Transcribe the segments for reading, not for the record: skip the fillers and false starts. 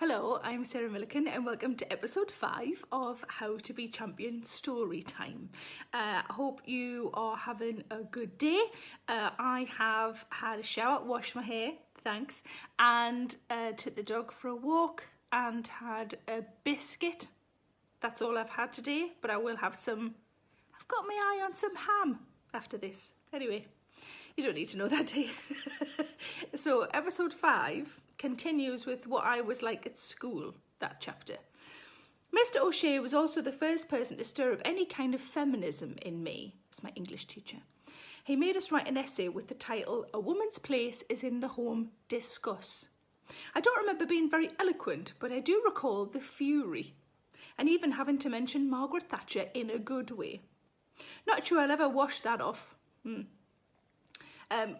Hello, I'm Sarah Millican and welcome to episode 5 of How to Be Champion Storytime. I hope you are having a good day. I have had a shower, washed my hair, thanks, and took the dog for a walk and had a biscuit. That's all I've had today, but I will have some, I've got my eye on some ham after this. Anyway, you don't need to know that, do you? So episode 5 continues with what I was like at school, that chapter. Mr. O'Shea was also the first person to stir up any kind of feminism in me. It's my English teacher. He made us write an essay with the title, A Woman's Place is in the Home, Discuss. I don't remember being very eloquent, but I do recall the fury, and even having to mention Margaret Thatcher in a good way. Not sure I'll ever wash that off.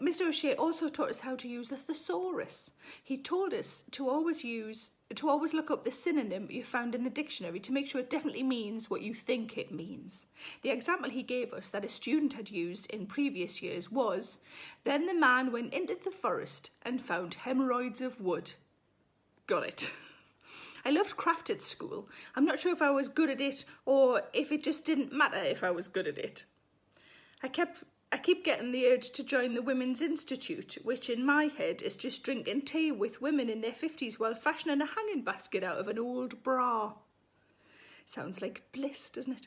Mr. O'Shea also taught us how to use the thesaurus. He told us to always look up the synonym you found in the dictionary to make sure it definitely means what you think it means. The example he gave us that a student had used in previous years was, then the man went into the forest and found hemorrhoids of wood. Got it. I loved craft at school. I'm not sure if I was good at it or if it just didn't matter if I was good at it. I keep getting the urge to join the Women's Institute, which in my head is just drinking tea with women in their 50s while fashioning a hanging basket out of an old bra. Sounds like bliss, doesn't it?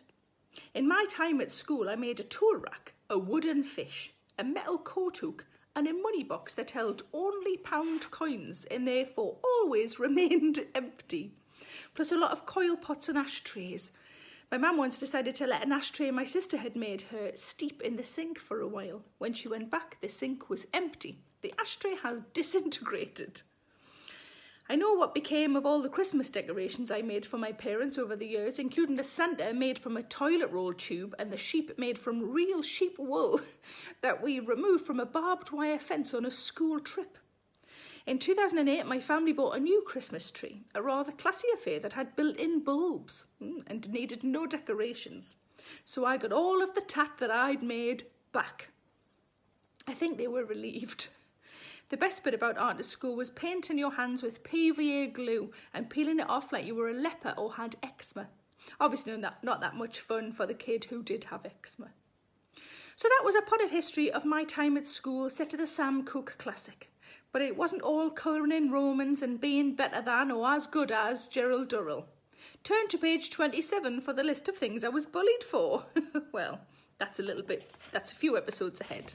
In my time at school, I made a tool rack, a wooden fish, a metal coat hook, and a money box that held only pound coins and therefore always remained empty, plus a lot of coil pots and ashtrays. My mum once decided to let an ashtray my sister had made her steep in the sink for a while. When she went back, the sink was empty. The ashtray has disintegrated. I know what became of all the Christmas decorations I made for my parents over the years, including the Santa made from a toilet roll tube and the sheep made from real sheep wool that we removed from a barbed wire fence on a school trip. In 2008, my family bought a new Christmas tree, a rather classy affair that had built-in bulbs and needed no decorations. So I got all of the tat that I'd made back. I think they were relieved. The best bit about art at school was painting your hands with PVA glue and peeling it off like you were a leper or had eczema. Obviously not that much fun for the kid who did have eczema. So that was a potted history of my time at school set to the Sam Cooke classic. But it wasn't all colouring in Romans and being better than or as good as Gerald Durrell. Turn to page 27 for the list of things I was bullied for. Well, that's a few episodes ahead.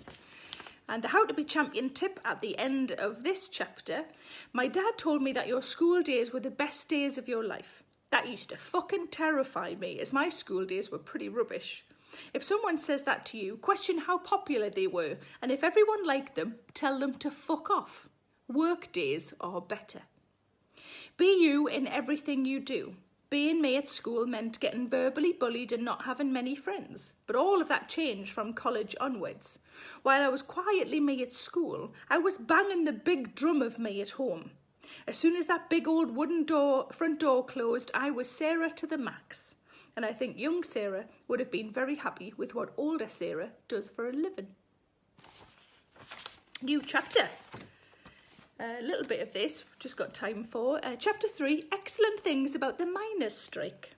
And the How to Be Champion tip at the end of this chapter. My dad told me that your school days were the best days of your life. That used to fucking terrify me, as my school days were pretty rubbish. If someone says that to you, question how popular they were, and if everyone liked them, tell them to fuck off. Work days are better. Be you in everything you do. Being me at school meant getting verbally bullied and not having many friends, but all of that changed from college onwards. While I was quietly me at school, I was banging the big drum of me at home. As soon as that big old wooden front door closed, I was Sarah to the max. And I think young Sarah would have been very happy with what older Sarah does for a living. New chapter. A little bit of this, just got time for. Chapter 3, Excellent Things About the Miners' Strike.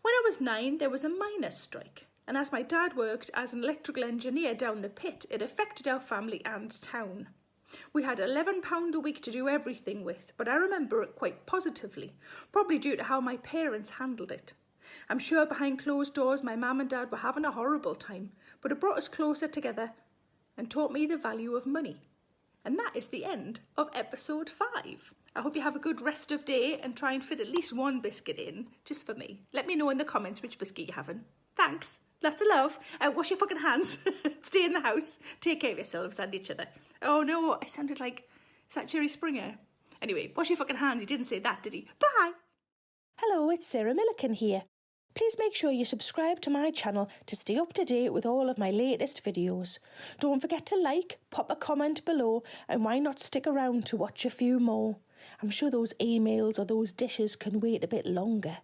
When I was 9, there was a miners' strike. And as my dad worked as an electrical engineer down the pit, it affected our family and town. We had £11 a week to do everything with, but I remember it quite positively, probably due to how my parents handled it. I'm sure behind closed doors my mum and dad were having a horrible time, but it brought us closer together and taught me the value of money. And that is the end of episode 5. I hope you have a good rest of day and try and fit at least one biscuit in, just for me. Let me know in the comments which biscuit you're having. Thanks. Lots of love. Wash your fucking hands. Stay in the house. Take care of yourselves and each other. Oh no, I sounded like, is that Jerry Springer? Anyway, wash your fucking hands. He didn't say that, did he? Bye. Hello, it's Sarah Millican here. Please make sure you subscribe to my channel to stay up to date with all of my latest videos. Don't forget to like, pop a comment below, and why not stick around to watch a few more? I'm sure those emails or those dishes can wait a bit longer.